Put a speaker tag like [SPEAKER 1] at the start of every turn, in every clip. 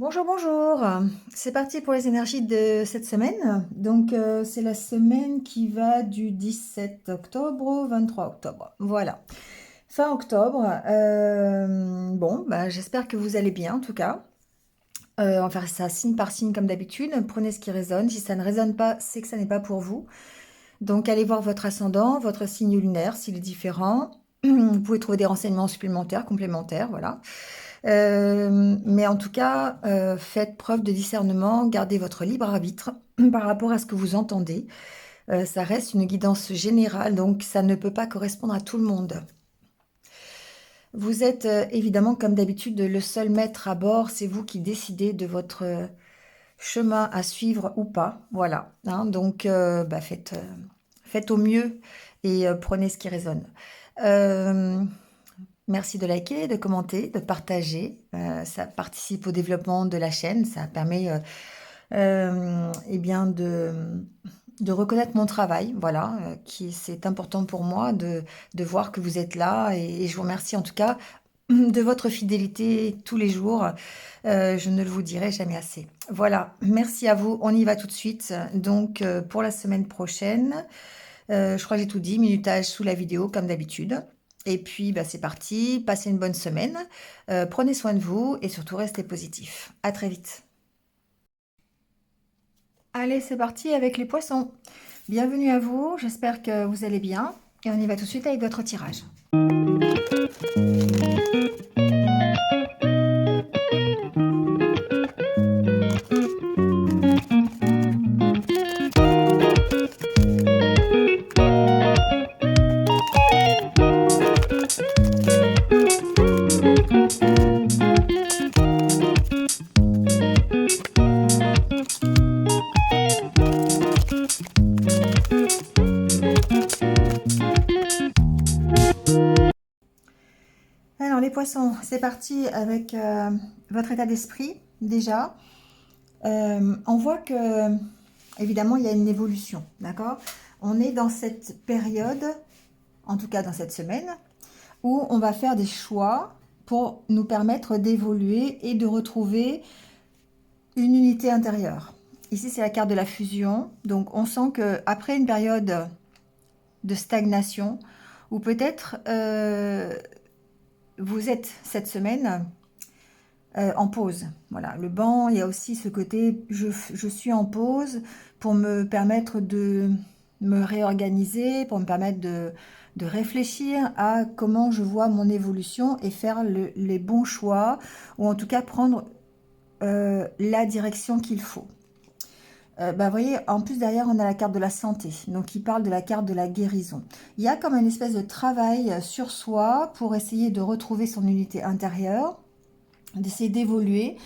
[SPEAKER 1] Bonjour, bonjour. C'est parti pour les énergies de cette semaine. Donc, c'est la semaine qui va du 17 octobre au 23 octobre. Voilà. Fin octobre. Bon, bah, j'espère que vous allez bien en tout cas. On va faire ça signe par signe comme d'habitude. Prenez ce qui résonne. Si ça ne résonne pas, c'est que ça n'est pas pour vous. Donc, allez voir votre ascendant, votre signe lunaire, s'il est différent. Vous pouvez trouver des renseignements supplémentaires, complémentaires, voilà. Mais en tout cas, faites preuve de discernement, gardez votre libre arbitre par rapport à ce que vous entendez. Ça reste une guidance générale, donc ça ne peut pas correspondre à tout le monde. Vous êtes évidemment, comme d'habitude, le seul maître à bord. C'est vous qui décidez de votre chemin à suivre ou pas. Voilà, hein. Donc, bah, faites au mieux et prenez ce qui résonne. Merci de liker, de commenter, de partager. Ça participe au développement de la chaîne. Ça permet eh bien de reconnaître mon travail. Voilà, c'est important pour moi de voir que vous êtes là. Et je vous remercie en tout cas de votre fidélité tous les jours. Je ne le vous dirai jamais assez. Voilà, merci à vous. On y va tout de suite. Donc, pour la semaine prochaine, je crois que j'ai tout dit. Minutage sous la vidéo, comme d'habitude. Et puis, bah, c'est parti. Passez une bonne semaine. Prenez soin de vous et surtout, restez positifs. À très vite. Allez, c'est parti avec les poissons. Bienvenue à vous. J'espère que vous allez bien. Et on y va tout de suite avec votre tirage. Alors les poissons, c'est parti avec votre état d'esprit déjà. On voit que évidemment il y a une évolution, d'accord? On est dans cette période, en tout cas dans cette semaine, où on va faire des choix pour nous permettre d'évoluer et de retrouver une unité intérieure. Ici c'est la carte de la fusion, donc on sent que après une période de stagnation, ou peut-être vous êtes cette semaine en pause. Voilà, le banc, il y a aussi ce côté, je suis en pause pour me permettre de me réorganiser, pour me permettre de réfléchir à comment je vois mon évolution et faire les bons choix, ou en tout cas prendre la direction qu'il faut. Bah, vous voyez, en plus derrière, on a la carte de la santé, donc il parle de la carte de la guérison. Il y a comme une espèce de travail sur soi pour essayer de retrouver son unité intérieure, d'essayer d'évoluer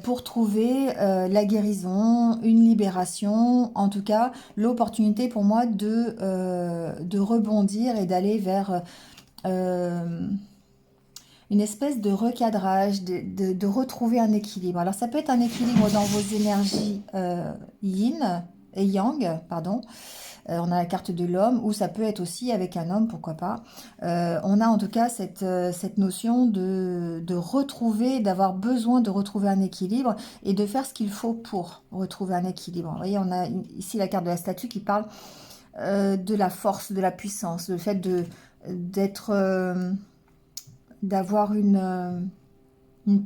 [SPEAKER 1] pour trouver la guérison, une libération, en tout cas l'opportunité pour moi de rebondir et d'aller vers une espèce de recadrage, de retrouver un équilibre. Alors ça peut être un équilibre dans vos énergies yin et yang, pardon. On a la carte de l'homme, ou ça peut être aussi avec un homme, pourquoi pas. On a en tout cas cette notion de retrouver, d'avoir besoin de retrouver un équilibre et de faire ce qu'il faut pour retrouver un équilibre. Vous voyez, on a ici la carte de la statue qui parle de la force, de la puissance, le fait d'être, d'avoir une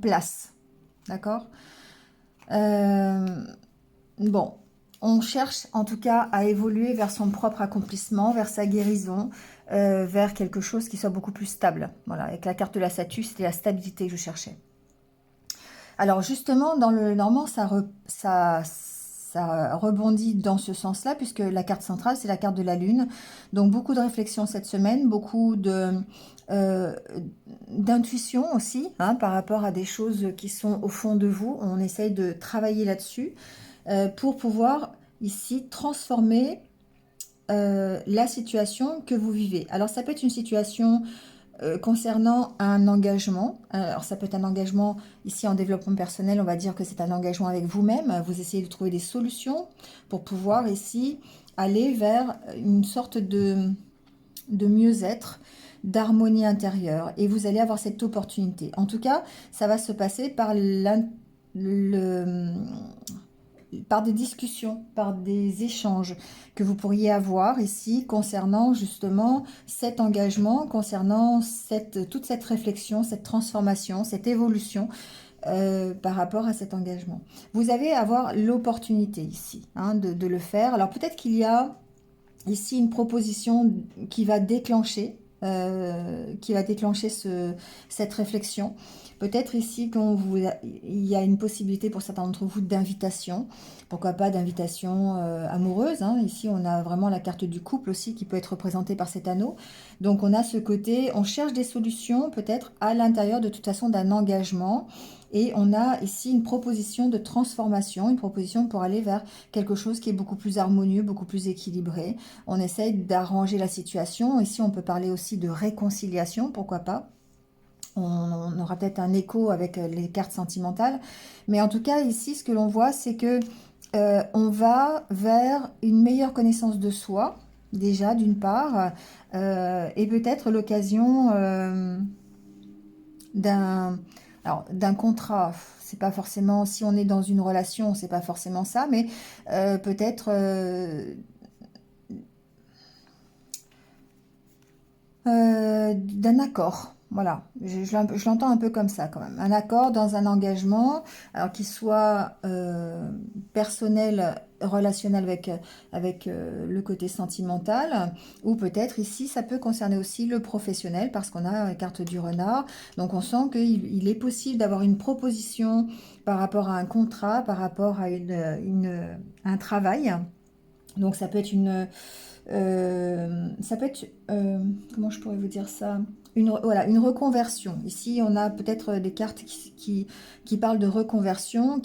[SPEAKER 1] place. D'accord. Bon, on cherche en tout cas à évoluer vers son propre accomplissement, vers sa guérison, vers quelque chose qui soit beaucoup plus stable. Voilà, avec la carte de la statue, c'était la stabilité que je cherchais. Alors justement, dans le Normand, ça rebondit dans ce sens-là, puisque la carte centrale, c'est la carte de la Lune. Donc beaucoup de réflexion cette semaine, beaucoup euh, d'intuition aussi, hein, par rapport à des choses qui sont au fond de vous. On essaye de travailler là-dessus pour pouvoir ici transformer la situation que vous vivez. Alors ça peut être une situation concernant un engagement. Alors ça peut être un engagement ici en développement personnel, on va dire que c'est un engagement avec vous-même. Vous essayez de trouver des solutions pour pouvoir ici aller vers une sorte de mieux-être, d'harmonie intérieure, et vous allez avoir cette opportunité. En tout cas, ça va se passer par par des discussions, par des échanges que vous pourriez avoir ici concernant justement cet engagement, concernant toute cette réflexion, cette transformation, cette évolution par rapport à cet engagement. Vous allez avoir l'opportunité ici hein, de le faire. Alors peut-être qu'il y a ici une proposition qui va déclencher cette réflexion. Peut-être ici il y a une possibilité pour certains d'entre vous d'invitation, pourquoi pas d'invitation amoureuse. Hein. Ici, on a vraiment la carte du couple aussi qui peut être représentée par cet anneau. Donc, on a ce côté, on cherche des solutions peut-être à l'intérieur de toute façon d'un engagement. Et on a ici une proposition de transformation, une proposition pour aller vers quelque chose qui est beaucoup plus harmonieux, beaucoup plus équilibré. On essaye d'arranger la situation. Ici, on peut parler aussi de réconciliation, pourquoi pas. On aura peut-être un écho avec les cartes sentimentales. Mais en tout cas, ici, ce que l'on voit, c'est que on va vers une meilleure connaissance de soi, déjà, d'une part, et peut-être l'occasion d'un contrat. C'est pas forcément, si on est dans une relation, c'est pas forcément ça, mais peut-être d'un accord. Voilà, je l'entends un peu comme ça quand même. Un accord dans un engagement, alors qu'il soit personnel, relationnel avec le côté sentimental, ou peut-être ici, ça peut concerner aussi le professionnel, parce qu'on a la carte du renard. Donc on sent qu'il est possible d'avoir une proposition par rapport à un contrat, par rapport à un travail. Donc ça peut être, comment je pourrais vous dire ça? Voilà, une reconversion. Ici, on a peut-être des cartes qui parlent de reconversion,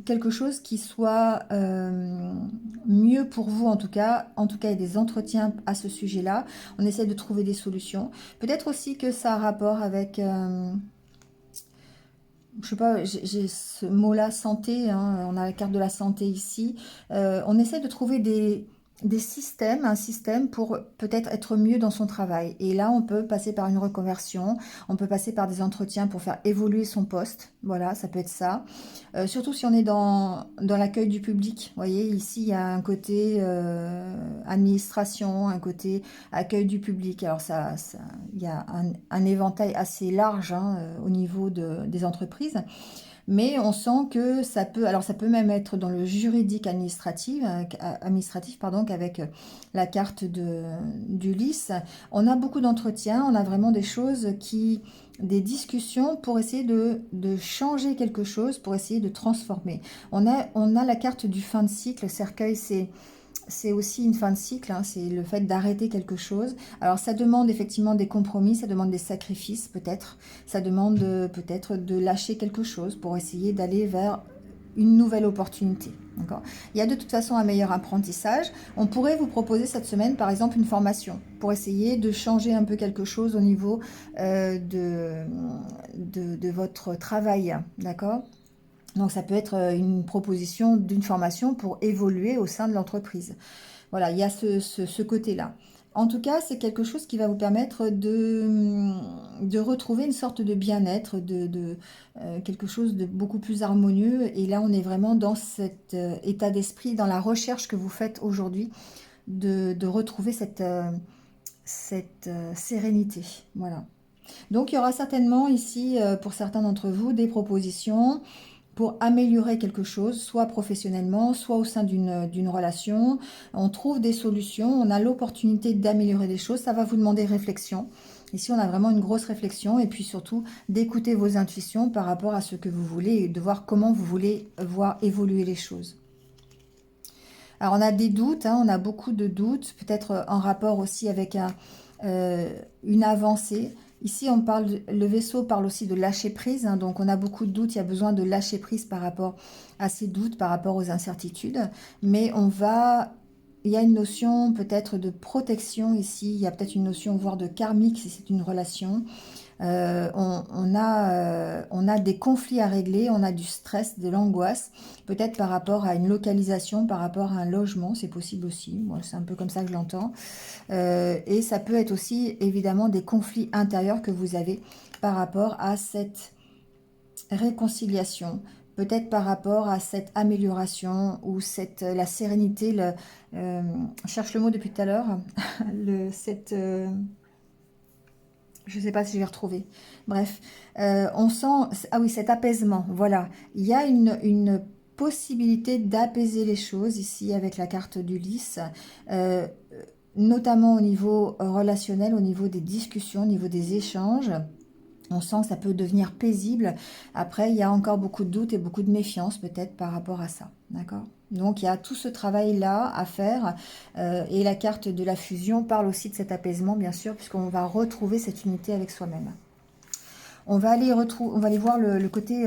[SPEAKER 1] quelque chose qui soit mieux pour vous en tout cas. En tout cas, il y a des entretiens à ce sujet-là. On essaie de trouver des solutions. Peut-être aussi que ça a rapport avec... je sais pas, j'ai ce mot-là, santé, hein, on a la carte de la santé ici. On essaie de trouver des systèmes, un système pour peut-être être mieux dans son travail. Et là, on peut passer par une reconversion, on peut passer par des entretiens pour faire évoluer son poste. Voilà, ça peut être ça. Surtout si on est dans l'accueil du public. Vous voyez, ici, il y a un côté administration, un côté accueil du public. Alors, il y a un éventail assez large hein, au niveau des entreprises. Mais on sent que alors ça peut même être dans le juridique administratif pardon, qu'avec la carte d'Ulysse. On a beaucoup d'entretiens, on a vraiment des discussions pour essayer de changer quelque chose, pour essayer de transformer. On a la carte du fin de cycle, cercueil, c'est aussi une fin de cycle, hein, c'est le fait d'arrêter quelque chose. Alors ça demande effectivement des compromis, ça demande des sacrifices peut-être, ça demande peut-être de lâcher quelque chose pour essayer d'aller vers une nouvelle opportunité. Il y a de toute façon un meilleur apprentissage. On pourrait vous proposer cette semaine par exemple une formation pour essayer de changer un peu quelque chose au niveau de votre travail, d'accord ? Donc ça peut être une proposition d'une formation pour évoluer au sein de l'entreprise. Voilà, il y a ce côté-là. En tout cas, c'est quelque chose qui va vous permettre de retrouver une sorte de bien-être, quelque chose de beaucoup plus harmonieux. Et là, on est vraiment dans cet état d'esprit, dans la recherche que vous faites aujourd'hui, de retrouver cette sérénité. Voilà. Donc, il y aura certainement ici, pour certains d'entre vous, des propositions pour améliorer quelque chose, soit professionnellement, soit au sein d'une relation. On trouve des solutions, on a l'opportunité d'améliorer des choses. Ça va vous demander réflexion. Ici, on a vraiment une grosse réflexion et puis surtout d'écouter vos intuitions par rapport à ce que vous voulez et de voir comment vous voulez voir évoluer les choses. Alors, on a des doutes, hein, on a beaucoup de doutes, peut-être en rapport aussi avec une avancée. Ici, le vaisseau parle aussi de lâcher prise, hein, donc on a beaucoup de doutes, il y a besoin de lâcher prise par rapport à ces doutes, par rapport aux incertitudes, mais il y a une notion peut-être de protection ici, il y a peut-être une notion voire de karmique si c'est une relation. On a des conflits à régler, on a du stress, de l'angoisse, peut-être par rapport à une localisation, par rapport à un logement, c'est possible aussi, moi c'est un peu comme ça que je l'entends. Et ça peut être aussi évidemment des conflits intérieurs que vous avez par rapport à cette réconciliation peut-être par rapport à cette amélioration ou la sérénité, je cherche le mot depuis tout à l'heure, je ne sais pas si je vais retrouver. Bref, on sent, ah oui, cet apaisement, voilà. Il y a une possibilité d'apaiser les choses ici avec la carte d'Ulysse, euh, notamment au niveau relationnel, au niveau des discussions, au niveau des échanges. On sent que ça peut devenir paisible. Après, il y a encore beaucoup de doutes et beaucoup de méfiance peut-être par rapport à ça. D'accord? Donc, il y a tout ce travail-là à faire. Et la carte de la fusion parle aussi de cet apaisement, bien sûr, puisqu'on va retrouver cette unité avec soi-même. On va aller voir le côté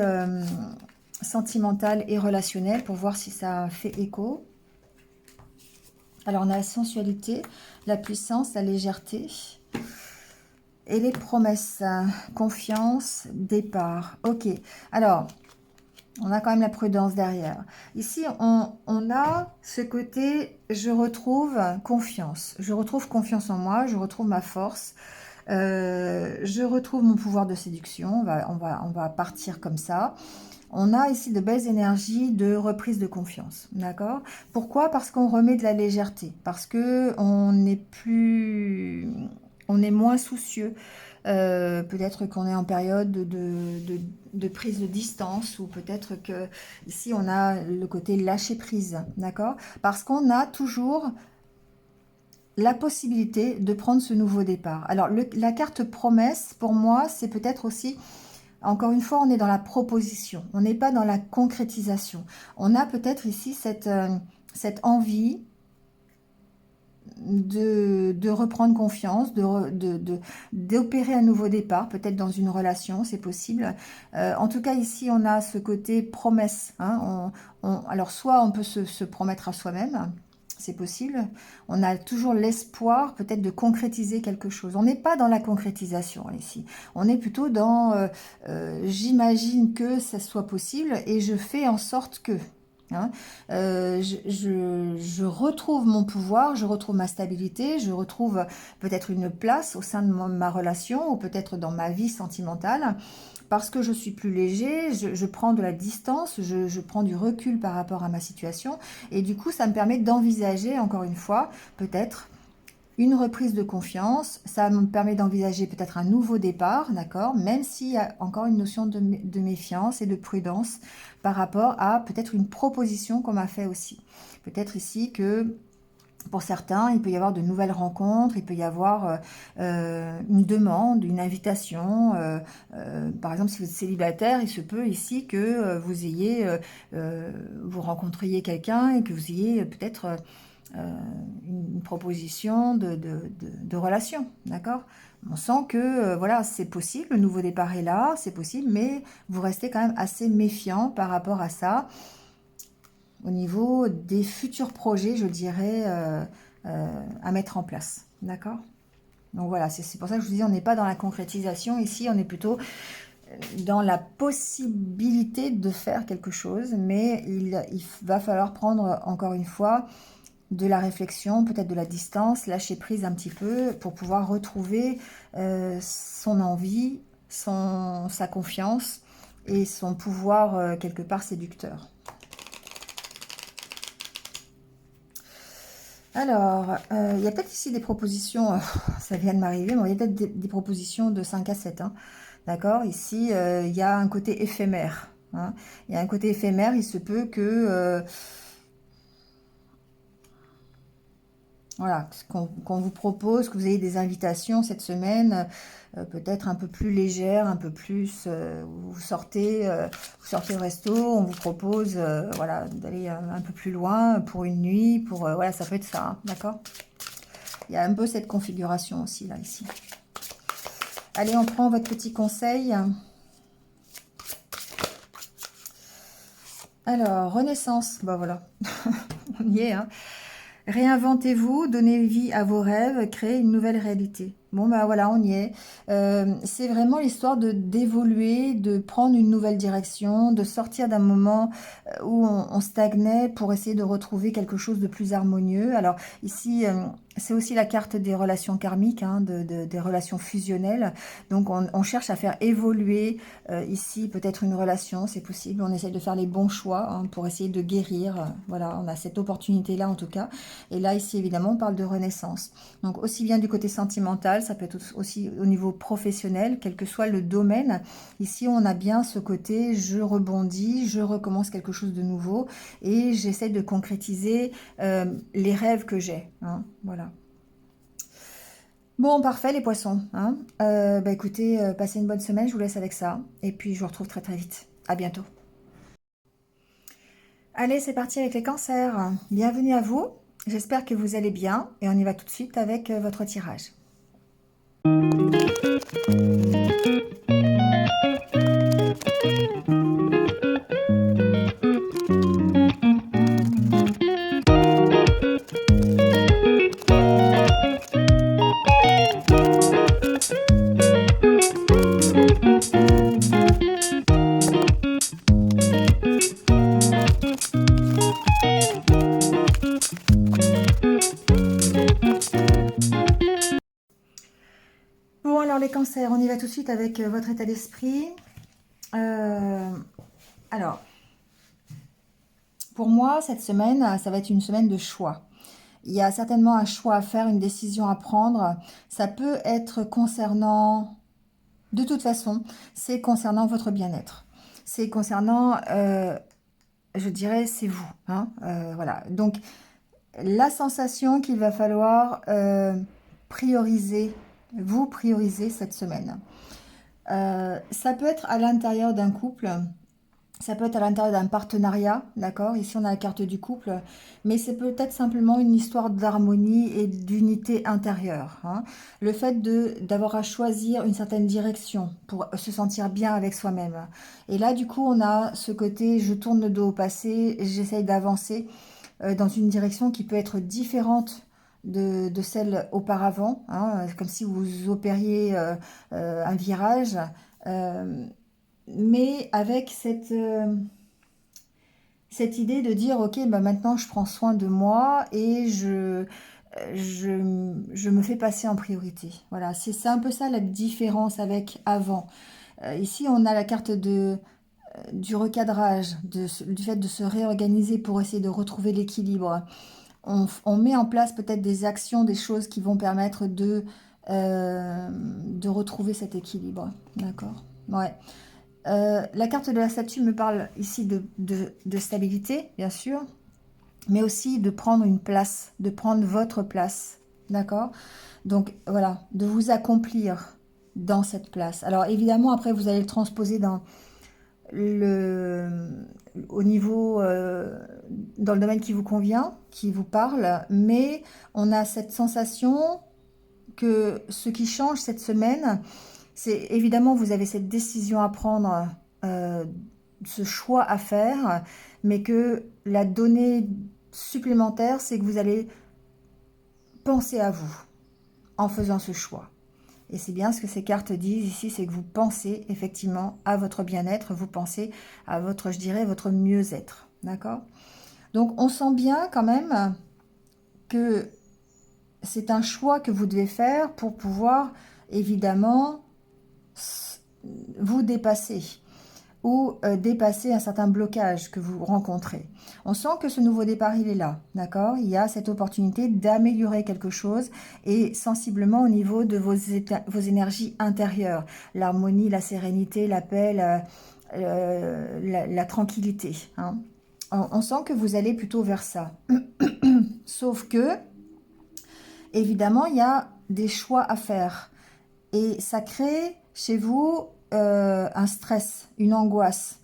[SPEAKER 1] sentimental et relationnel pour voir si ça fait écho. Alors, on a la sensualité, la puissance, la légèreté. Et les promesses, confiance, départ. Ok, alors, on a quand même la prudence derrière. Ici, on a ce côté, je retrouve confiance. Je retrouve confiance en moi, je retrouve ma force. Je retrouve mon pouvoir de séduction. On va partir comme ça. On a ici de belles énergies de reprise de confiance. D'accord? Pourquoi? Parce qu'on remet de la légèreté. Parce que on est moins soucieux. Peut-être qu'on est en période de prise de distance ou peut-être que ici on a le côté lâcher prise, d'accord? Parce qu'on a toujours la possibilité de prendre ce nouveau départ. Alors la carte promesse, pour moi, c'est peut-être aussi, encore une fois, on est dans la proposition, on n'est pas dans la concrétisation. On a peut-être ici cette envie de reprendre confiance, d'opérer un nouveau départ, peut-être dans une relation, c'est possible. En tout cas, ici, on a ce côté promesse. Hein, alors, soit on peut se promettre à soi-même, c'est possible. On a toujours l'espoir, peut-être, de concrétiser quelque chose. On n'est pas dans la concrétisation, ici. On est plutôt dans j'imagine que ça soit possible et je fais en sorte que... Hein. Je retrouve mon pouvoir, je retrouve ma stabilité, je retrouve peut-être une place au sein de ma relation ou peut-être dans ma vie sentimentale parce que je suis plus léger, je prends de la distance, je prends du recul par rapport à ma situation et du coup ça me permet d'envisager encore une fois peut-être une reprise de confiance, ça me permet d'envisager peut-être un nouveau départ, d'accord, même s'il y a encore une notion de méfiance et de prudence par rapport à peut-être une proposition qu'on m'a fait aussi. Peut-être ici que pour certains, il peut y avoir de nouvelles rencontres, il peut y avoir une demande, une invitation. Par exemple, si vous êtes célibataire, il se peut ici que vous rencontriez quelqu'un et que vous ayez peut-être une proposition de relation, d'accord? On sent que voilà, c'est possible, le nouveau départ est là, c'est possible, mais vous restez quand même assez méfiant par rapport à ça. Au niveau des futurs projets, je dirais, à mettre en place, d'accord? Donc voilà, c'est pour ça que je vous dis, on n'est pas dans la concrétisation ici, on est plutôt dans la possibilité de faire quelque chose, mais il va falloir prendre encore une fois de la réflexion, peut-être de la distance, lâcher prise un petit peu pour pouvoir retrouver son envie, sa confiance et son pouvoir quelque part séducteur. Alors, il y a peut-être ici des propositions, ça vient de m'arriver, mais il y a peut-être des propositions de 5 à 7. Hein, d'accord? Ici, il y a un côté éphémère. Hein, il y a un côté éphémère, il se peut que... voilà, qu'on vous propose, que vous ayez des invitations cette semaine, peut-être un peu plus légères, un peu plus, vous sortez au resto, on vous propose voilà, d'aller un peu plus loin pour une nuit, voilà, ça peut être ça, hein, d'accord? Il y a un peu cette configuration aussi, là, ici. Allez, on prend votre petit conseil. Alors, renaissance, bah voilà, on y est, hein. Réinventez-vous, donnez vie à vos rêves, créez une nouvelle réalité. Bon, bah voilà, on y est. C'est vraiment l'histoire de d'évoluer, de prendre une nouvelle direction, de sortir d'un moment où on stagnait pour essayer de retrouver quelque chose de plus harmonieux. Alors ici, c'est aussi la carte des relations karmiques, hein, des relations fusionnelles. Donc on cherche à faire évoluer ici peut-être une relation, c'est possible. On essaie de faire les bons choix hein, pour essayer de guérir. Voilà, on a cette opportunité-là en tout cas. Et là, ici, évidemment, on parle de renaissance. Donc aussi bien du côté sentimental, ça peut être aussi au niveau professionnel, quel que soit le domaine. Ici, on a bien ce côté, je rebondis, je recommence quelque chose de nouveau et j'essaie de concrétiser les rêves que j'ai. Hein, voilà. Bon, parfait les poissons. Hein. Bah écoutez, passez une bonne semaine, je vous laisse avec ça. Et puis je vous retrouve très très vite. À bientôt. Allez, c'est parti avec les cancers. Bienvenue à vous. J'espère que vous allez bien et on y va tout de suite avec votre tirage. Bon, alors les cancers, on y va tout de suite avec votre état d'esprit. Alors, pour moi, cette semaine, ça va être une semaine de choix. Il y a certainement un choix à faire, une décision à prendre. Ça peut être concernant, de toute façon, c'est concernant votre bien-être. C'est concernant, je dirais, c'est vous. Hein, voilà. Donc, la sensation qu'il va falloir prioriser, vous prioriser cette semaine. Ça peut être à l'intérieur d'un couple, ça peut être à l'intérieur d'un partenariat, d'accord? Ici, on a la carte du couple, mais c'est peut-être simplement une histoire d'harmonie et d'unité intérieure. Hein. Le fait d'avoir à choisir une certaine direction pour se sentir bien avec soi-même. Et là, du coup, on a ce côté, je tourne le dos au passé, j'essaye d'avancer dans une direction qui peut être différente de celle auparavant, hein, comme si vous opériez un virage. Euh, mais avec cette idée de dire, ok, bah maintenant je prends soin de moi et je me fais passer en priorité. Voilà, c'est un peu ça la différence avec avant. Ici, on a la carte du recadrage, du fait de se réorganiser pour essayer de retrouver l'équilibre. On met en place peut-être des actions, des choses qui vont permettre de retrouver cet équilibre. D'accord? Ouais. La carte de la statue me parle ici de stabilité, bien sûr, mais aussi de prendre une place, de prendre votre place, d'accord? Donc voilà, de vous accomplir dans cette place. Alors évidemment, après, vous allez le transposer le, au niveau, dans le domaine qui vous convient, qui vous parle, mais on a cette sensation que ce qui change cette semaine, c'est évidemment, vous avez cette décision à prendre, euh, ce choix à faire, mais que la donnée supplémentaire, c'est que vous allez penser à vous en faisant ce choix. Et c'est bien ce que ces cartes disent ici, c'est que vous pensez effectivement à votre bien-être, vous pensez à votre, je dirais, votre mieux-être. D'accord? Donc on sent bien quand même que c'est un choix que vous devez faire pour pouvoir évidemment vous dépasser ou dépasser un certain blocage que vous rencontrez. On sent que ce nouveau départ, il est là, d'accord? Il y a cette opportunité d'améliorer quelque chose et sensiblement au niveau de vos énergies intérieures, l'harmonie, la sérénité, la paix, la tranquillité. Hein. On sent que vous allez plutôt vers ça. Sauf que, évidemment, il y a des choix à faire. Et ça crée chez vous un stress, une angoisse.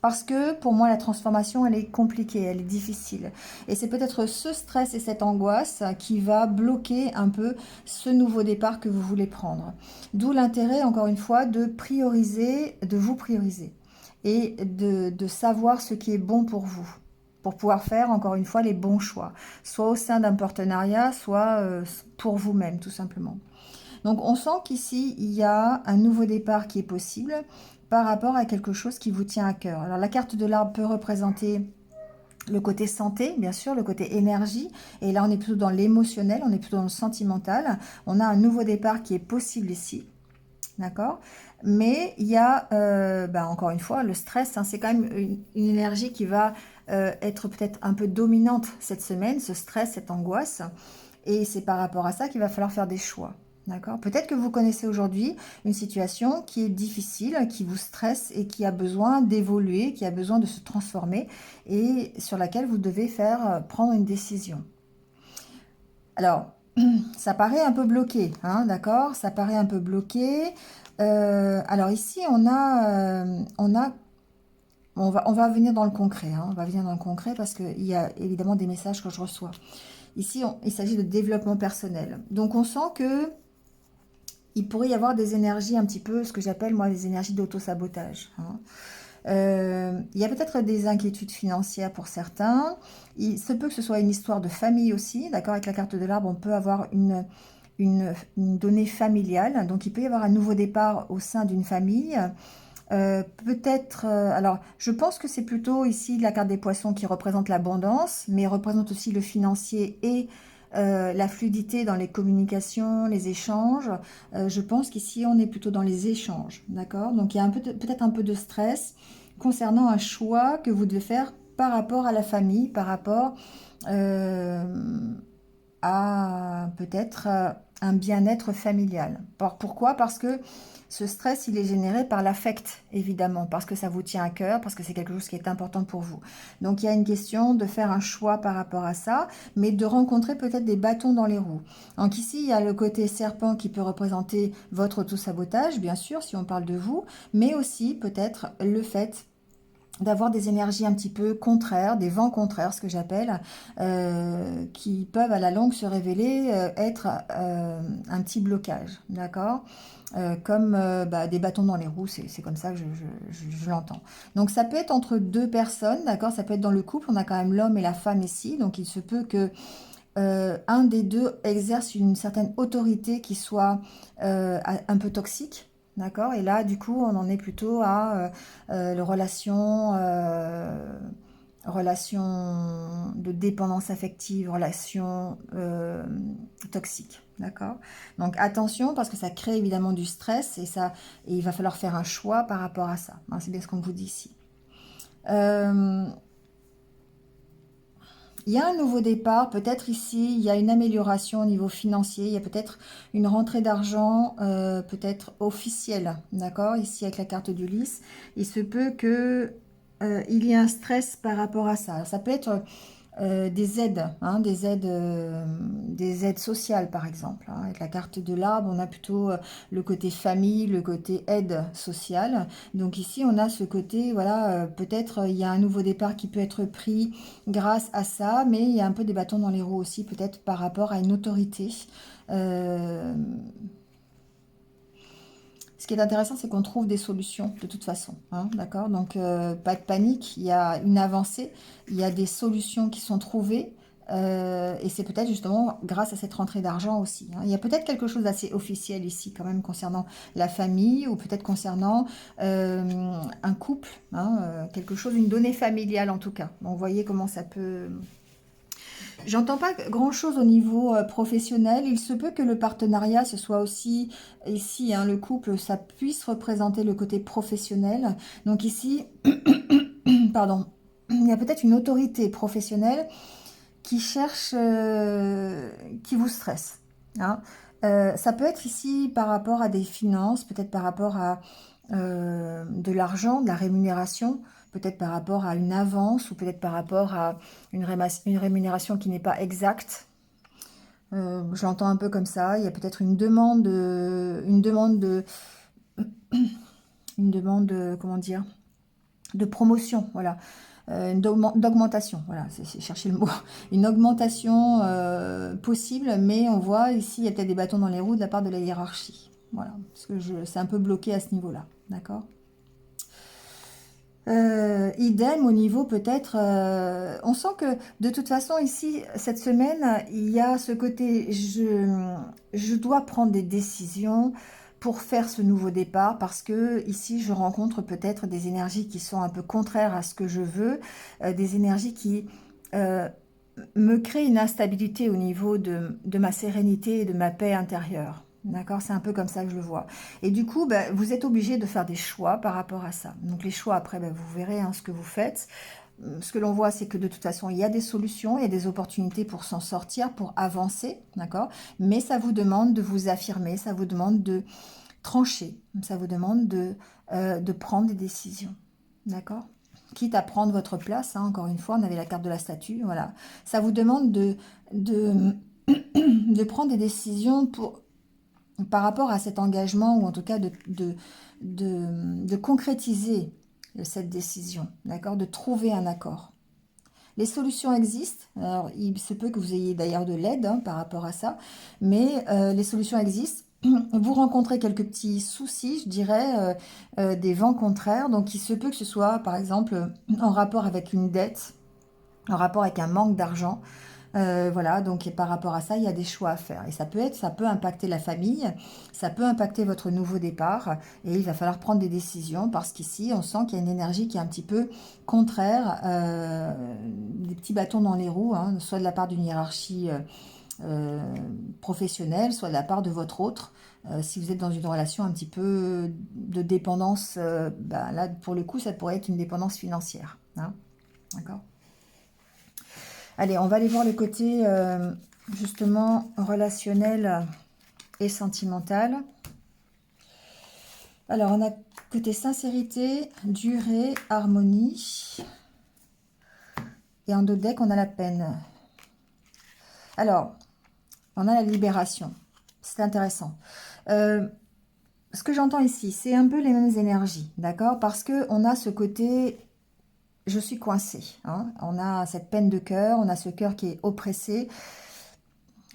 [SPEAKER 1] Parce que pour moi, la transformation, elle est compliquée, elle est difficile. Et c'est peut-être ce stress et cette angoisse qui va bloquer un peu ce nouveau départ que vous voulez prendre. D'où l'intérêt, encore une fois, de prioriser, de vous prioriser. Et de savoir ce qui est bon pour vous. Pour pouvoir faire, encore une fois, les bons choix. Soit au sein d'un partenariat, soit pour vous-même, tout simplement. Donc on sent qu'ici, il y a un nouveau départ qui est possible par rapport à quelque chose qui vous tient à cœur. Alors la carte de l'arbre peut représenter le côté santé, bien sûr, le côté énergie. Et là, on est plutôt dans l'émotionnel, on est plutôt dans le sentimental. On a un nouveau départ qui est possible ici. D'accord? Mais il y a, encore une fois, le stress, hein, c'est quand même une énergie qui va être peut-être un peu dominante cette semaine, ce stress, cette angoisse. Et c'est par rapport à ça qu'il va falloir faire des choix. D'accord? Peut-être que vous connaissez aujourd'hui une situation qui est difficile, qui vous stresse et qui a besoin d'évoluer, qui a besoin de se transformer et sur laquelle vous devez prendre une décision. Alors, ça paraît un peu bloqué, hein, d'accord? Ça paraît un peu bloqué. Alors ici, on va venir dans le concret, hein, on va venir dans le concret parce qu'il y a évidemment des messages que je reçois. Ici, il s'agit de développement personnel. Donc, on sent que il pourrait y avoir des énergies un petit peu, ce que j'appelle moi des énergies d'auto-sabotage, hein. Il y a peut-être des inquiétudes financières pour certains. Il se peut que ce soit une histoire de famille aussi, d'accord? Avec la carte de l'arbre, on peut avoir une donnée familiale. Donc, il peut y avoir un nouveau départ au sein d'une famille. Peut-être, alors je pense que c'est plutôt ici la carte des poissons qui représente l'abondance, mais représente aussi le financier et la fluidité dans les communications, les échanges. Je pense qu'ici on est plutôt dans les échanges, d'accord? Donc il y a peut-être un peu de stress concernant un choix que vous devez faire par rapport à la famille, par rapport à peut-être un bien-être familial. Pourquoi? Parce que ce stress, il est généré par l'affect, évidemment, parce que ça vous tient à cœur, parce que c'est quelque chose qui est important pour vous. Donc, il y a une question de faire un choix par rapport à ça, mais de rencontrer peut-être des bâtons dans les roues. Donc ici, il y a le côté serpent qui peut représenter votre auto-sabotage, bien sûr, si on parle de vous, mais aussi peut-être le fait d'avoir des énergies un petit peu contraires, des vents contraires, ce que j'appelle, qui peuvent à la longue se révéler être un petit blocage, d'accord? Comme des bâtons dans les roues, c'est comme ça que je l'entends. Donc ça peut être entre deux personnes, d'accord? Ça peut être dans le couple, on a quand même l'homme et la femme ici, donc il se peut que un des deux exerce une certaine autorité qui soit un peu toxique. D'accord? Et là, du coup, on en est plutôt à relation de dépendance affective, relation toxique. D'accord? Donc attention, parce que ça crée évidemment du stress et il va falloir faire un choix par rapport à ça. Hein, c'est bien ce qu'on vous dit ici. Il y a un nouveau départ, peut-être ici, il y a une amélioration au niveau financier, il y a peut-être une rentrée d'argent, peut-être officielle, d'accord? Ici, avec la carte d'Ulysse, il se peut que il y ait un stress par rapport à ça. Ça peut être des aides, hein, des aides sociales par exemple, hein. Avec la carte de l'arbre, on a plutôt le côté famille, le côté aide sociale. Donc ici, on a ce côté, voilà, peut-être il y a un nouveau départ qui peut être pris grâce à ça, mais il y a un peu des bâtons dans les roues aussi, peut-être par rapport à une autorité. Euh, Ce qui est intéressant, c'est qu'on trouve des solutions de toute façon, hein, d'accord? Donc, pas de panique, il y a une avancée, il y a des solutions qui sont trouvées, et c'est peut-être justement grâce à cette rentrée d'argent aussi, hein. Il y a peut-être quelque chose d'assez officiel ici quand même concernant la famille ou peut-être concernant un couple, hein, quelque chose, une donnée familiale en tout cas. Donc, vous voyez comment ça peut... J'entends pas grand-chose au niveau professionnel. Il se peut que le partenariat, ce soit aussi ici, hein, le couple, ça puisse représenter le côté professionnel. Donc ici, pardon, il y a peut-être une autorité professionnelle qui cherche, qui vous stresse, hein. Ça peut être ici par rapport à des finances, peut-être par rapport à de l'argent, de la rémunération, peut-être par rapport à une avance ou peut-être par rapport à une rémunération qui n'est pas exacte. Je l'entends un peu comme ça. Il y a peut-être comment dire, de promotion, voilà. D'augmentation, voilà, c'est chercher le mot, une augmentation possible, mais on voit ici, il y a peut-être des bâtons dans les roues de la part de la hiérarchie, voilà, parce que c'est un peu bloqué à ce niveau-là, d'accord? Idem au niveau peut-être, on sent que de toute façon ici, cette semaine, il y a ce côté, je dois prendre des décisions pour faire ce nouveau départ parce que ici, je rencontre peut-être des énergies qui sont un peu contraires à ce que je veux, des énergies qui euh, me créent une instabilité au niveau de ma sérénité et de ma paix intérieure. D'accord, c'est un peu comme ça que je le vois. Et du coup, ben, vous êtes obligé de faire des choix par rapport à ça. Donc les choix, après, ben, vous verrez hein, ce que vous faites. Ce que l'on voit, c'est que de toute façon, il y a des solutions, il y a des opportunités pour s'en sortir, pour avancer, d'accord? Mais ça vous demande de vous affirmer, ça vous demande de trancher, ça vous demande de prendre des décisions, d'accord? Quitte à prendre votre place, hein, encore une fois, on avait la carte de la statue, voilà. Ça vous demande de, de prendre des décisions par rapport à cet engagement, ou en tout cas de concrétiser cette décision, d'accord, de trouver un accord. Les solutions existent, alors il se peut que vous ayez d'ailleurs de l'aide hein, par rapport à ça, mais les solutions existent. Vous rencontrez quelques petits soucis, je dirais, des vents contraires, donc il se peut que ce soit par exemple en rapport avec une dette, en rapport avec un manque d'argent, voilà, donc et par rapport à ça, il y a des choix à faire. Et ça peut impacter la famille, ça peut impacter votre nouveau départ, et il va falloir prendre des décisions parce qu'ici, on sent qu'il y a une énergie qui est un petit peu contraire, des petits bâtons dans les roues, hein, soit de la part d'une hiérarchie euh, professionnelle, soit de la part de votre autre. Si vous êtes dans une relation un petit peu de dépendance, bah, là, pour le coup, ça pourrait être une dépendance financière. Hein, d'accord. Allez, on va aller voir le côté justement relationnel et sentimental. Alors, on a côté sincérité, durée, harmonie. Et en dos de deck, on a la peine. Alors, on a la libération. C'est intéressant. Ce que j'entends ici, c'est un peu les mêmes énergies, d'accord? Parce qu'on a ce côté je suis coincée. Hein. On a cette peine de cœur, on a ce cœur qui est oppressé.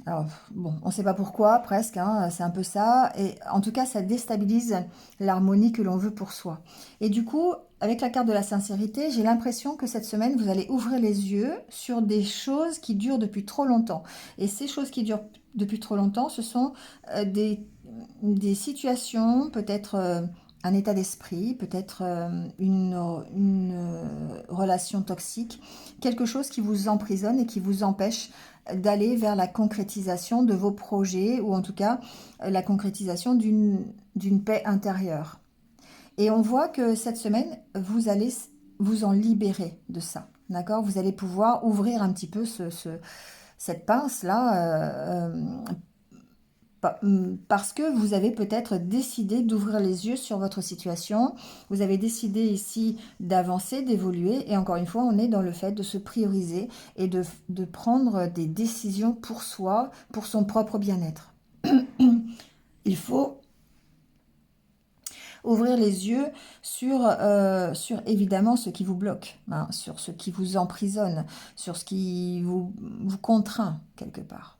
[SPEAKER 1] Alors, bon, on ne sait pas pourquoi, presque, hein, c'est un peu ça. Et en tout cas, ça déstabilise l'harmonie que l'on veut pour soi. Et du coup, avec la carte de la sincérité, j'ai l'impression que cette semaine, vous allez ouvrir les yeux sur des choses qui durent depuis trop longtemps. Et ces choses qui durent depuis trop longtemps, ce sont des situations, peut-être un état d'esprit, peut-être une relation toxique, quelque chose qui vous emprisonne et qui vous empêche d'aller vers la concrétisation de vos projets, ou en tout cas la concrétisation d'une paix intérieure. Et on voit que cette semaine, vous allez vous en libérer de ça. D'accord? Vous allez pouvoir ouvrir un petit peu cette pince-là parce que vous avez peut-être décidé d'ouvrir les yeux sur votre situation. Vous avez décidé ici d'avancer, d'évoluer. Et encore une fois, on est dans le fait de se prioriser et de prendre des décisions pour soi, pour son propre bien-être. Il faut ouvrir les yeux sur évidemment ce qui vous bloque, hein, sur ce qui vous emprisonne, sur ce qui vous contraint quelque part,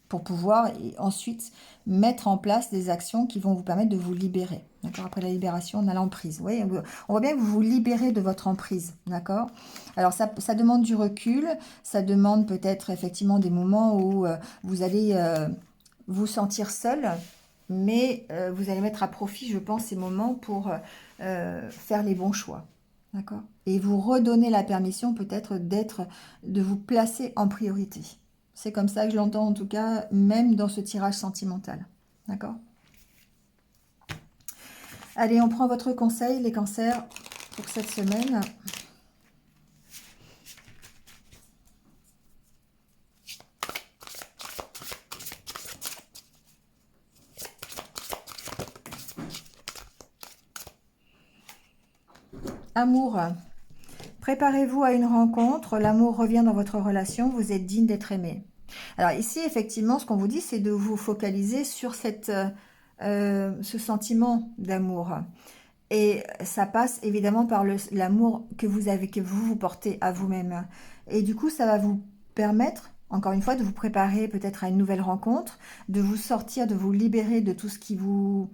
[SPEAKER 1] pour pouvoir ensuite mettre en place des actions qui vont vous permettre de vous libérer. D'accord. Après la libération, on a l'emprise. Vous voyez, on voit bien que vous vous libérez de votre emprise. D'accord. Alors, ça demande du recul, ça demande peut-être effectivement des moments où vous allez vous sentir seul, mais vous allez mettre à profit, je pense, ces moments pour faire les bons choix. D'accord. Et vous redonner la permission peut-être de vous placer en priorité. C'est comme ça que je l'entends en tout cas, même dans ce tirage sentimental. D'accord. Allez, on prend votre conseil, les cancers, pour cette semaine. Amour. Préparez-vous à une rencontre. L'amour revient dans votre relation. Vous êtes digne d'être aimé. Alors ici, effectivement, ce qu'on vous dit, c'est de vous focaliser sur ce sentiment d'amour. Et ça passe évidemment par l'amour que vous avez, que vous portez à vous-même. Et du coup, ça va vous permettre, encore une fois, de vous préparer peut-être à une nouvelle rencontre, de vous sortir, de vous libérer de tout ce qui vous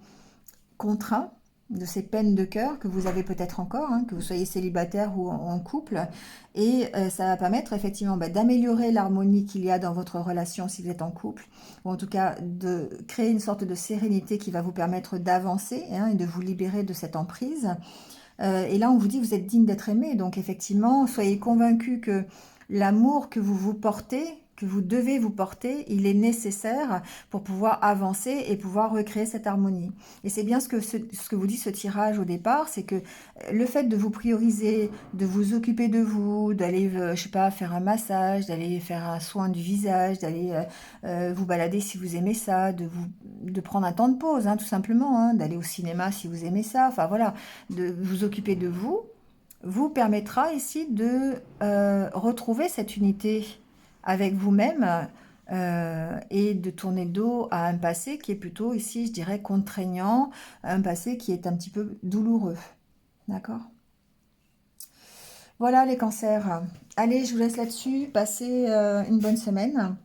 [SPEAKER 1] contraint, de ces peines de cœur que vous avez peut-être encore, hein, que vous soyez célibataire ou en couple. Et ça va permettre effectivement d'améliorer l'harmonie qu'il y a dans votre relation si vous êtes en couple, ou en tout cas de créer une sorte de sérénité qui va vous permettre d'avancer, hein, et de vous libérer de cette emprise. Et là, on vous dit que vous êtes digne d'être aimé. Donc effectivement, soyez convaincus que l'amour que vous vous portez, que vous devez vous porter, il est nécessaire pour pouvoir avancer et pouvoir recréer cette harmonie. Et c'est bien ce que vous dit ce tirage au départ, c'est que le fait de vous prioriser, de vous occuper de vous, d'aller, je sais pas, faire un massage, d'aller faire un soin du visage, d'aller vous balader si vous aimez ça, de prendre un temps de pause, hein, tout simplement, hein, d'aller au cinéma si vous aimez ça, enfin voilà, de vous occuper de vous permettra ici de retrouver cette unité avec vous-même et de tourner le dos à un passé qui est plutôt ici, je dirais, contraignant, un passé qui est un petit peu douloureux. D'accord? Voilà les cancers. Allez, je vous laisse là-dessus. Passez une bonne semaine.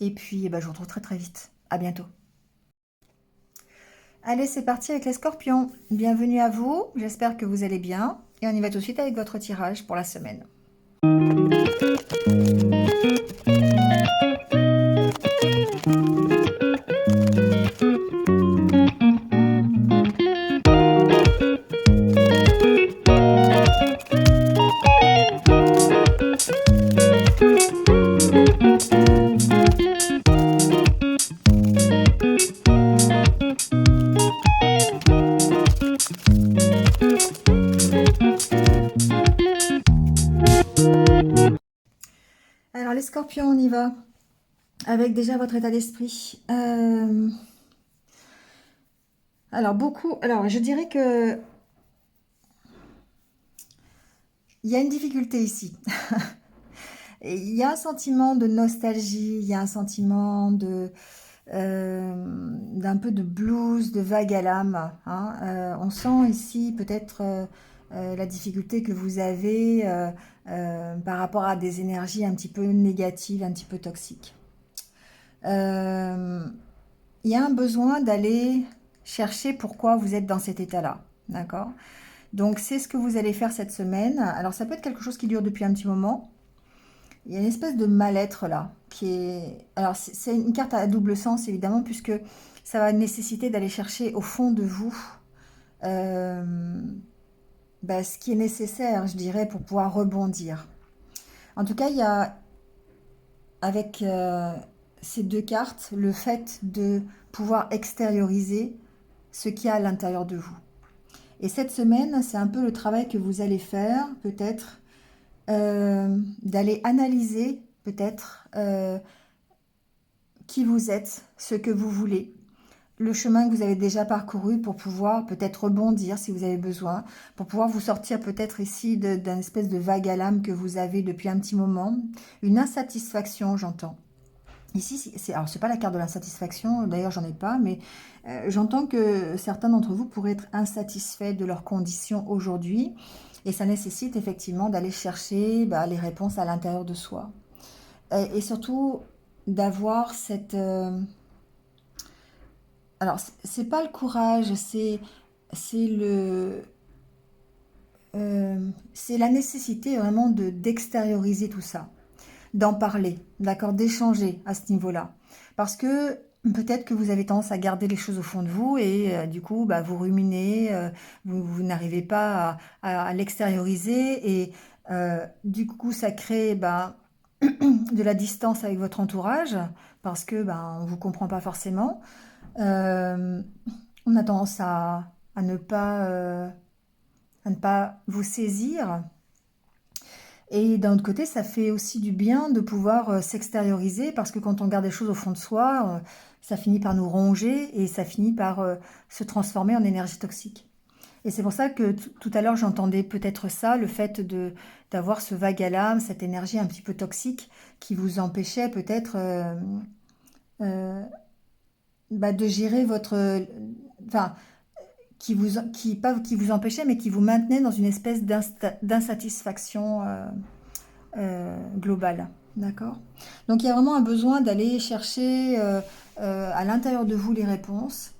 [SPEAKER 1] Et puis, je vous retrouve très très vite. À bientôt. Allez, c'est parti avec les scorpions. Bienvenue à vous. J'espère que vous allez bien. Et on y va tout de suite avec votre tirage pour la semaine. Alors les scorpions, on y va. Avec déjà votre état d'esprit. Alors je dirais que il y a une difficulté ici. Et il y a un sentiment de nostalgie, il y a un sentiment d'un peu de blues, de vague à l'âme, hein. On sent ici peut-être la difficulté que vous avez par rapport à des énergies un petit peu négatives, un petit peu toxiques. Il y a un besoin d'aller chercher pourquoi vous êtes dans cet état-là, d'accord? Donc c'est ce que vous allez faire cette semaine. Alors ça peut être quelque chose qui dure depuis un petit moment. Il y a une espèce de mal-être là, qui est... Alors c'est une carte à double sens évidemment, puisque ça va nécessiter d'aller chercher au fond de vous euh, ce qui est nécessaire, je dirais, pour pouvoir rebondir. En tout cas, il y a avec ces deux cartes le fait de pouvoir extérioriser ce qu'il y a à l'intérieur de vous. Et cette semaine, c'est un peu le travail que vous allez faire, peut-être, d'aller analyser, peut-être, qui vous êtes, ce que vous voulez, le chemin que vous avez déjà parcouru pour pouvoir peut-être rebondir si vous avez besoin, pour pouvoir vous sortir peut-être ici d'un espèce de vague à l'âme que vous avez depuis un petit moment, une insatisfaction, j'entends. Ici, alors c'est pas la carte de l'insatisfaction, d'ailleurs j'en ai pas, mais j'entends que certains d'entre vous pourraient être insatisfaits de leurs conditions aujourd'hui, et ça nécessite effectivement d'aller chercher les réponses à l'intérieur de soi. Et surtout d'avoir cette... alors, c'est pas le courage, c'est c'est la nécessité vraiment d'extérioriser tout ça, d'en parler, d'accord, d'échanger à ce niveau-là. Parce que peut-être que vous avez tendance à garder les choses au fond de vous et du coup, vous ruminez, vous n'arrivez pas à l'extérioriser et du coup, ça crée de la distance avec votre entourage parce que on vous comprend pas forcément. Euh, on a tendance à ne pas vous saisir. Et d'un autre côté, ça fait aussi du bien de pouvoir s'extérioriser parce que quand on garde des choses au fond de soi, ça finit par nous ronger et ça finit par se transformer en énergie toxique. Et c'est pour ça que tout à l'heure, j'entendais peut-être ça, le fait d'avoir ce vague à l'âme, cette énergie un petit peu toxique qui vous empêchait peut-être euh, de gérer votre... Enfin, pas qui vous empêchait, mais qui vous maintenait dans une espèce d'insatisfaction globale. D'accord? Donc il y a vraiment un besoin d'aller chercher à l'intérieur de vous les réponses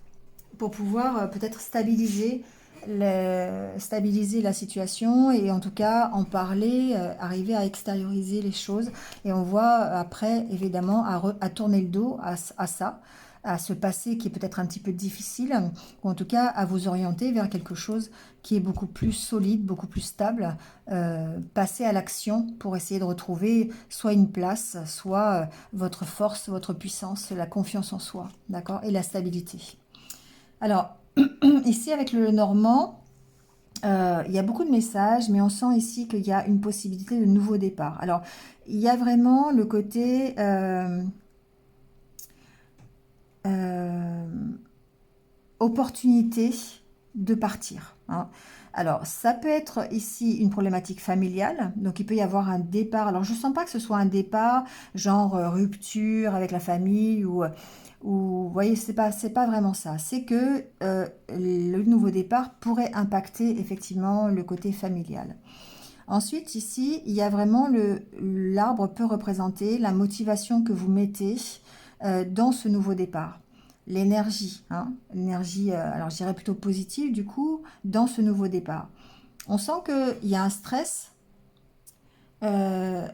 [SPEAKER 1] pour pouvoir peut-être stabiliser la situation et en tout cas en parler, arriver à extérioriser les choses. Et on voit après, évidemment, à tourner le dos à ça, à ce passé qui est peut-être un petit peu difficile, ou en tout cas à vous orienter vers quelque chose qui est beaucoup plus solide, beaucoup plus stable, passer à l'action pour essayer de retrouver soit une place, soit votre force, votre puissance, la confiance en soi, d'accord, et la stabilité. Alors, ici avec le Normand, il y a beaucoup de messages, mais on sent ici qu'il y a une possibilité de nouveau départ. Alors, il y a vraiment le côté euh, opportunité de partir, hein. Alors, ça peut être ici une problématique familiale, donc il peut y avoir un départ. Alors, je ne sens pas que ce soit un départ, genre rupture avec la famille ou vous voyez, c'est pas vraiment ça. C'est que le nouveau départ pourrait impacter effectivement le côté familial. Ensuite, ici, il y a vraiment l'arbre peut représenter la motivation que vous mettez dans ce nouveau départ. L'énergie, hein, l'énergie, alors je dirais plutôt positive du coup, dans ce nouveau départ. On sent qu'il y a un stress, euh,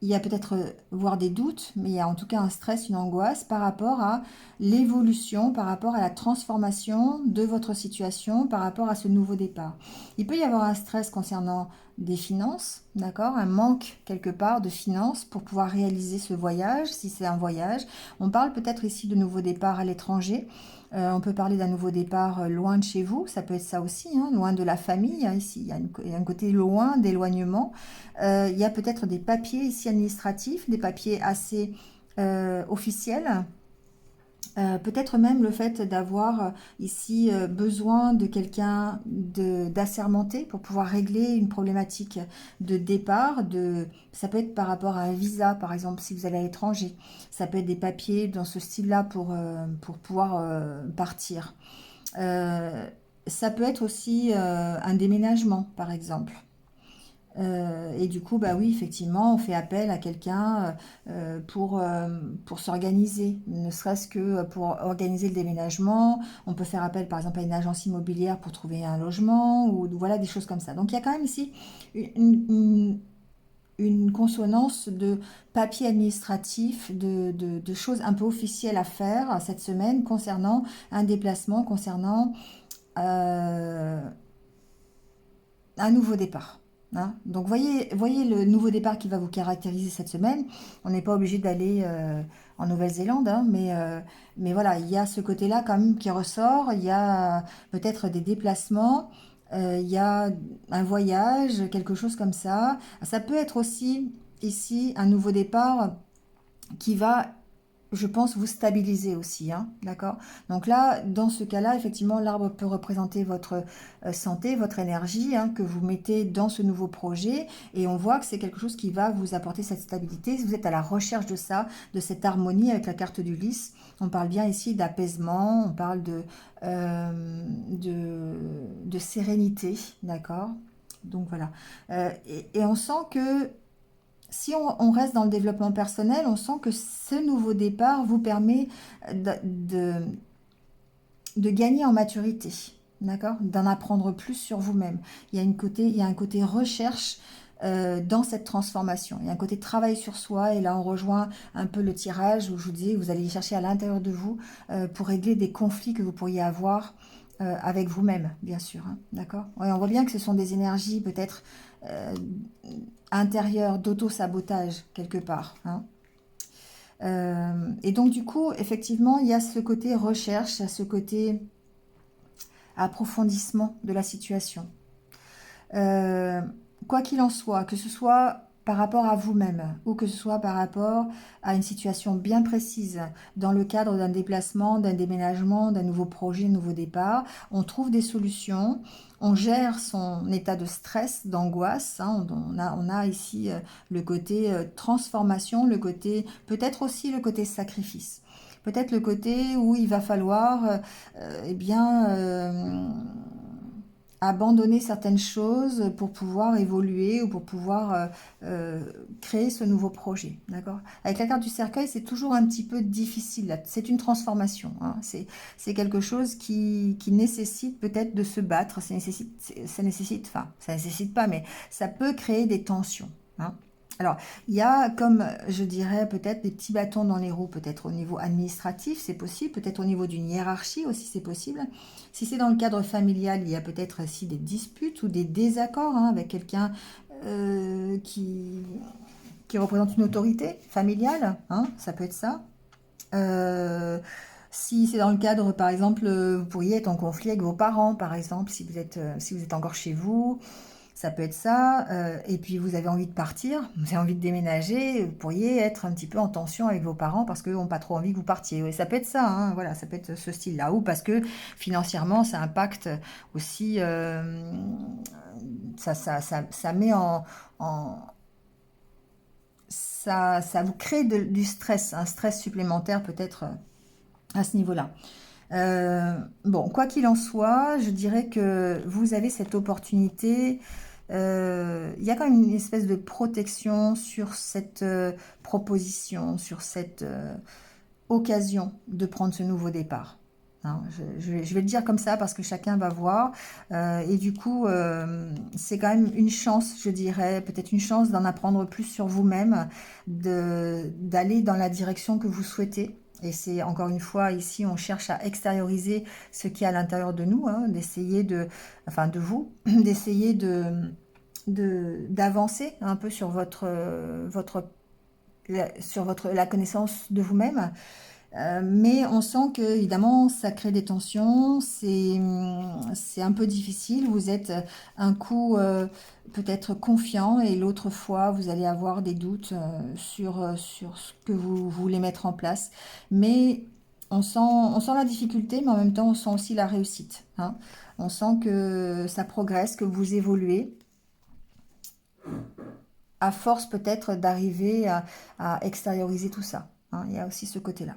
[SPEAKER 1] il y a peut-être voire des doutes, mais il y a en tout cas un stress, une angoisse par rapport à l'évolution, par rapport à la transformation de votre situation, par rapport à ce nouveau départ. Il peut y avoir un stress concernant des finances, d'accord, un manque quelque part de finances pour pouvoir réaliser ce voyage, si c'est un voyage. On parle peut-être ici de nouveau départ à l'étranger. On peut parler d'un nouveau départ loin de chez vous, ça peut être ça aussi, hein, loin de la famille, hein, ici il y a un côté loin, d'éloignement. Il y a peut-être des papiers ici administratifs, des papiers assez officiels. Peut-être même le fait d'avoir ici besoin de quelqu'un d'assermenté pour pouvoir régler une problématique de départ. Ça peut être par rapport à un visa, par exemple, si vous allez à l'étranger. Ça peut être des papiers dans ce style-là pour pouvoir partir. Euh, Ça peut être aussi un déménagement, par exemple. Et du coup, bah oui, effectivement, on fait appel à quelqu'un pour s'organiser, ne serait-ce que pour organiser le déménagement. On peut faire appel, par exemple, à une agence immobilière pour trouver un logement, ou voilà, des choses comme ça. Donc, il y a quand même ici une, une- une consonance de papier administratif, de choses un peu officielles à faire cette semaine concernant un déplacement, concernant euh, un nouveau départ, hein. Donc voyez le nouveau départ qui va vous caractériser cette semaine. On n'est pas obligé d'aller en Nouvelle-Zélande, hein, mais voilà, il y a ce côté-là quand même qui ressort. Il y a peut-être des déplacements, il y a un voyage, quelque chose comme ça. Ça peut être aussi ici un nouveau départ qui va, je pense, vous stabiliser aussi, hein, d'accord? Donc là, dans ce cas-là, effectivement, l'arbre peut représenter votre santé, votre énergie, hein, que vous mettez dans ce nouveau projet, et on voit que c'est quelque chose qui va vous apporter cette stabilité. Si vous êtes à la recherche de ça, de cette harmonie avec la carte du lys, on parle bien ici d'apaisement, on parle de sérénité, d'accord? Donc voilà. Et on sent que si on reste dans le développement personnel, on sent que ce nouveau départ vous permet de, de, de gagner en maturité, d'accord? D'en apprendre plus sur vous-même. Il y a un côté recherche dans cette transformation. Il y a un côté travail sur soi, et là on rejoint un peu le tirage où je vous dis, vous allez chercher à l'intérieur de vous pour régler des conflits que vous pourriez avoir avec vous-même, bien sûr, hein, d'accord? Ouais, on voit bien que ce sont des énergies peut-être euh, intérieures d'auto-sabotage quelque part, hein. Et donc du coup, effectivement, il y a ce côté recherche, il y a ce côté approfondissement de la situation. Euh, Quoi qu'il en soit, que ce soit par rapport à vous-même ou que ce soit par rapport à une situation bien précise dans le cadre d'un déplacement, d'un déménagement, d'un nouveau projet, un nouveau départ, on trouve des solutions, on gère son état de stress, d'angoisse, hein, on a ici le côté transformation, le côté peut-être aussi le côté sacrifice. Peut-être le côté où il va falloir eh bien, abandonner certaines choses pour pouvoir évoluer ou pour pouvoir créer ce nouveau projet, d'accord? Avec la carte du cercueil, c'est toujours un petit peu difficile, là. C'est une transformation, hein. C'est quelque chose qui nécessite peut-être de se battre, enfin, ça nécessite pas, mais ça peut créer des tensions, hein. Alors, il y a, comme je dirais, peut-être des petits bâtons dans les roues, peut-être au niveau administratif, c'est possible, peut-être au niveau d'une hiérarchie aussi, c'est possible. Si c'est dans le cadre familial, il y a peut-être aussi des disputes ou des désaccords, hein, avec quelqu'un euh, qui, qui représente une autorité familiale, hein, ça peut être ça. Euh, si c'est dans le cadre, par exemple, vous pourriez être en conflit avec vos parents, par exemple, si vous êtes encore chez vous, ça peut être ça. Et puis vous avez envie de partir, vous avez envie de déménager, vous pourriez être un petit peu en tension avec vos parents parce qu'ils n'ont pas trop envie que vous partiez. Oui, ça peut être ça, hein, voilà, ça peut être ce style-là. Ou parce que financièrement, ça impacte aussi, ça met en, ça vous crée du stress, un stress supplémentaire peut-être à ce niveau-là. Bon, quoi qu'il en soit, je dirais que vous avez cette opportunité. Il y a quand même une espèce de protection sur cette proposition, sur cette occasion de prendre ce nouveau départ. Hein, je vais le dire comme ça parce que chacun va voir. Et du coup, c'est quand même une chance, je dirais, peut-être une chance d'en apprendre plus sur vous-même, d'aller dans la direction que vous souhaitez. Et c'est encore une fois, ici, on cherche à extérioriser ce qui est à l'intérieur de nous, hein, enfin de vous, d'essayer d'avancer un peu sur la connaissance de vous-même. Mais on sent que, évidemment, ça crée des tensions, c'est un peu difficile. Vous êtes un coup peut-être confiant et l'autre fois, vous allez avoir des doutes sur ce que vous voulez mettre en place. Mais on sent la difficulté, mais en même temps, on sent aussi la réussite, hein. On sent que ça progresse, que vous évoluez, à force peut-être d'arriver à extérioriser tout ça, hein. Il y a aussi ce côté-là.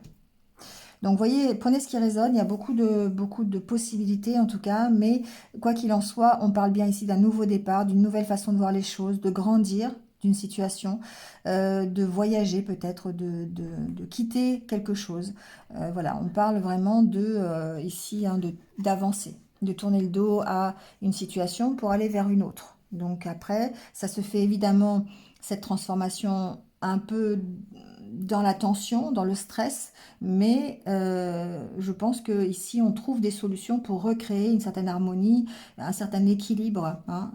[SPEAKER 1] Donc, vous voyez, prenez ce qui résonne. Il y a beaucoup de possibilités, en tout cas. Mais quoi qu'il en soit, on parle bien ici d'un nouveau départ, d'une nouvelle façon de voir les choses, de grandir d'une situation, de voyager peut-être, de quitter quelque chose. Voilà, on parle vraiment ici, hein, d'avancer, de tourner le dos à une situation pour aller vers une autre. Donc après, ça se fait évidemment, cette transformation un peu dans la tension, dans le stress, mais je pense que ici on trouve des solutions pour recréer une certaine harmonie, un certain équilibre, hein,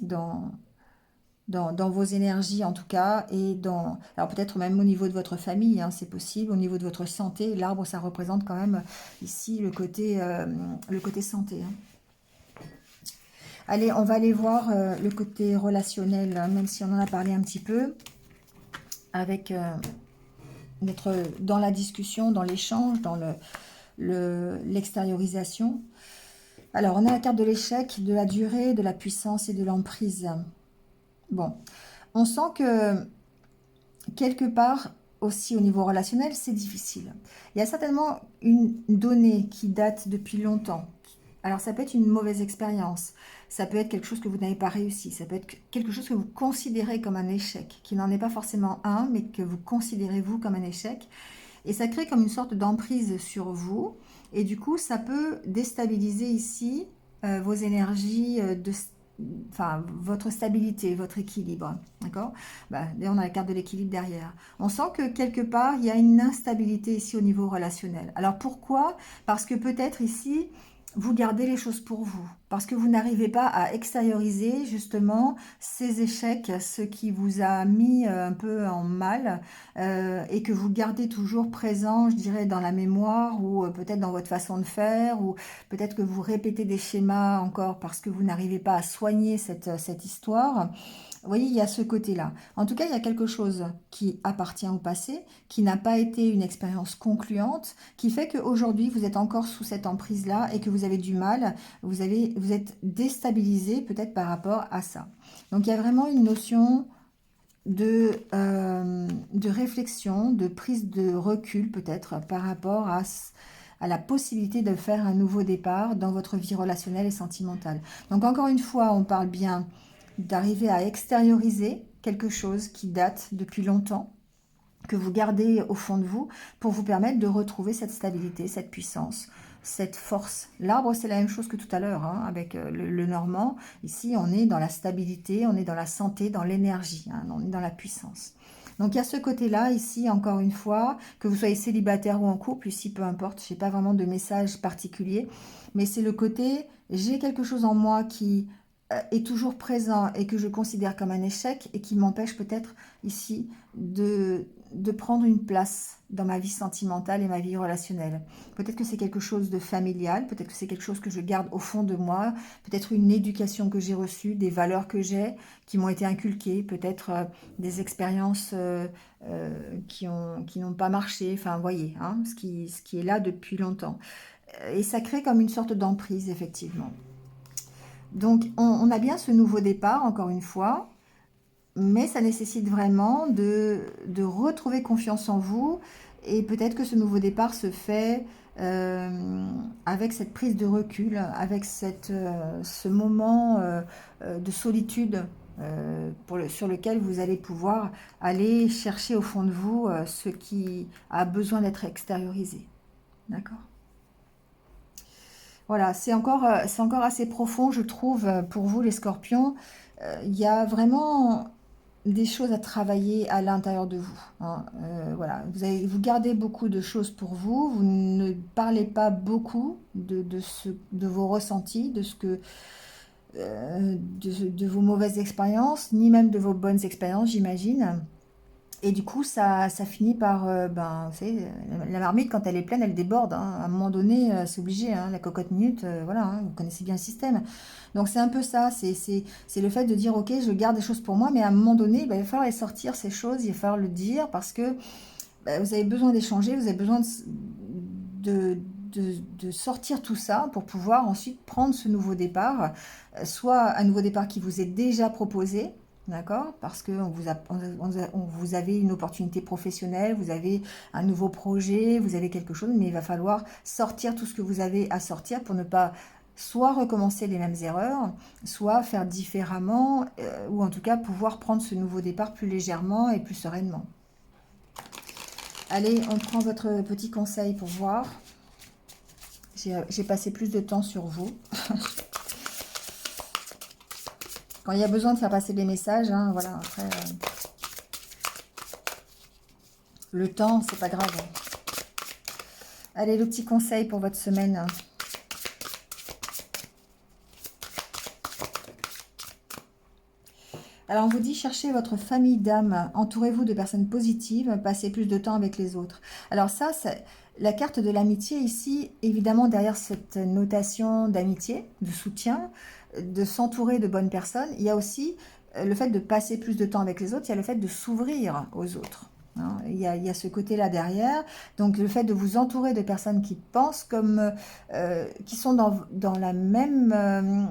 [SPEAKER 1] dans, dans vos énergies en tout cas, alors peut-être même au niveau de votre famille, hein, c'est possible, au niveau de votre santé. L'arbre, ça représente quand même ici le côté santé, hein. Allez, on va aller voir le côté relationnel, hein, même si on en a parlé un petit peu, avec dans la discussion, dans l'échange, dans l'extériorisation. Alors, on a la carte de l'échec, de la durée, de la puissance et de l'emprise. Bon, on sent que quelque part, aussi au niveau relationnel, c'est difficile. Il y a certainement une donnée qui date depuis longtemps. Alors, ça peut être une mauvaise expérience, ça peut être quelque chose que vous n'avez pas réussi, ça peut être quelque chose que vous considérez comme un échec, qui n'en est pas forcément un, mais que vous considérez vous comme un échec. Et ça crée comme une sorte d'emprise sur vous. Et du coup, ça peut déstabiliser ici vos énergies, enfin, votre stabilité, votre équilibre. D'accord? Bah, là, on a la carte de l'équilibre derrière. On sent que quelque part, il y a une instabilité ici au niveau relationnel. Alors pourquoi? Parce que peut-être ici, vous gardez les choses pour vous, parce que vous n'arrivez pas à extérioriser justement ces échecs, ce qui vous a mis un peu en mal, et que vous gardez toujours présent, je dirais, dans la mémoire ou peut-être dans votre façon de faire, ou peut-être que vous répétez des schémas encore parce que vous n'arrivez pas à soigner cette histoire. Vous voyez, il y a ce côté-là. En tout cas, il y a quelque chose qui appartient au passé, qui n'a pas été une expérience concluante, qui fait qu'aujourd'hui, vous êtes encore sous cette emprise-là et que vous avez du mal, vous êtes déstabilisé peut-être par rapport à ça. Donc, il y a vraiment une notion de réflexion, de prise de recul peut-être par rapport à la possibilité de faire un nouveau départ dans votre vie relationnelle et sentimentale. Donc encore une fois, on parle bien d'arriver à extérioriser quelque chose qui date depuis longtemps, que vous gardez au fond de vous, pour vous permettre de retrouver cette stabilité, cette puissance, cette force. L'arbre, c'est la même chose que tout à l'heure, hein, avec le normand. Ici, on est dans la stabilité, on est dans la santé, dans l'énergie, hein, on est dans la puissance. Donc, il y a ce côté-là, ici, encore une fois, que vous soyez célibataire ou en couple, ici, peu importe, je n'ai pas vraiment de message particulier, mais c'est le côté, j'ai quelque chose en moi qui est toujours présent et que je considère comme un échec et qui m'empêche peut-être ici de prendre une place dans ma vie sentimentale et ma vie relationnelle. Peut-être que c'est quelque chose de familial, peut-être que c'est quelque chose que je garde au fond de moi, peut-être une éducation que j'ai reçue, des valeurs que j'ai, qui m'ont été inculquées, peut-être des expériences qui n'ont pas marché, enfin, vous voyez, hein, ce qui est là depuis longtemps. Et ça crée comme une sorte d'emprise, effectivement. Donc, on a bien ce nouveau départ, encore une fois, mais ça nécessite vraiment de retrouver confiance en vous. Et peut-être que ce nouveau départ se fait avec cette prise de recul, avec ce moment de solitude sur lequel vous allez pouvoir aller chercher au fond de vous ce qui a besoin d'être extériorisé. D'accord? Voilà, c'est encore assez profond, je trouve, pour vous, les scorpions. Il y a vraiment des choses à travailler à l'intérieur de vous, hein. Voilà, vous gardez beaucoup de choses pour vous, vous ne parlez pas beaucoup de vos ressentis, de vos mauvaises expériences, ni même de vos bonnes expériences, j'imagine. Et du coup, ça finit par, ben, vous savez, la marmite, quand elle est pleine, elle déborde, hein. À un moment donné, c'est obligé, hein, la cocotte minute, voilà, hein, vous connaissez bien le système. Donc c'est un peu ça, c'est le fait de dire, ok, je garde des choses pour moi, mais à un moment donné, ben, il va falloir les sortir, ces choses, il va falloir le dire, parce que ben, vous avez besoin d'échanger, vous avez besoin de, de sortir tout ça pour pouvoir ensuite prendre ce nouveau départ, soit un nouveau départ qui vous est déjà proposé, d'accord? Parce que vous avez une opportunité professionnelle, vous avez un nouveau projet, vous avez quelque chose, mais il va falloir sortir tout ce que vous avez à sortir pour ne pas soit recommencer les mêmes erreurs, soit faire différemment, ou en tout cas pouvoir prendre ce nouveau départ plus légèrement et plus sereinement. Allez, on prend votre petit conseil pour voir. J'ai passé plus de temps sur vous. Quand il y a besoin de faire passer des messages, hein, voilà, après, le temps, c'est pas grave. Allez, le petit conseil pour votre semaine. Alors, on vous dit, cherchez votre famille d'âme, entourez-vous de personnes positives, passez plus de temps avec les autres. Alors ça, c'est la carte de l'amitié ici, évidemment, derrière cette notation d'amitié, de soutien, de s'entourer de bonnes personnes, il y a aussi le fait de passer plus de temps avec les autres, il y a le fait de s'ouvrir aux autres, hein. Il y a ce côté-là derrière, donc le fait de vous entourer de personnes qui pensent comme, qui sont dans la même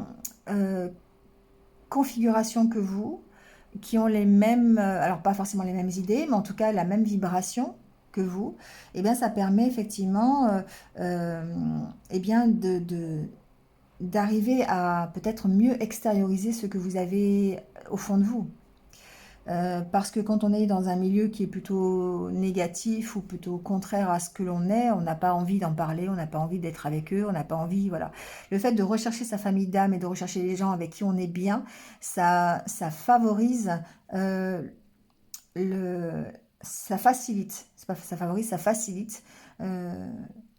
[SPEAKER 1] configuration que vous, qui ont les mêmes, alors pas forcément les mêmes idées, mais en tout cas la même vibration que vous, et bien ça permet effectivement et bien d'arriver à peut-être mieux extérioriser ce que vous avez au fond de vous. Parce que quand on est dans un milieu qui est plutôt négatif ou plutôt contraire à ce que l'on est, on n'a pas envie d'en parler, on n'a pas envie d'être avec eux, on n'a pas envie, voilà. Le fait de rechercher sa famille d'âme et de rechercher les gens avec qui on est bien, ça favorise, le, ça facilite, c'est pas, ça favorise, ça facilite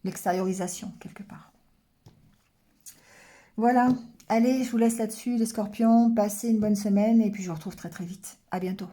[SPEAKER 1] l'extériorisation quelque part. Voilà, allez, je vous laisse là-dessus les scorpions, passez une bonne semaine et puis je vous retrouve très très vite. À bientôt.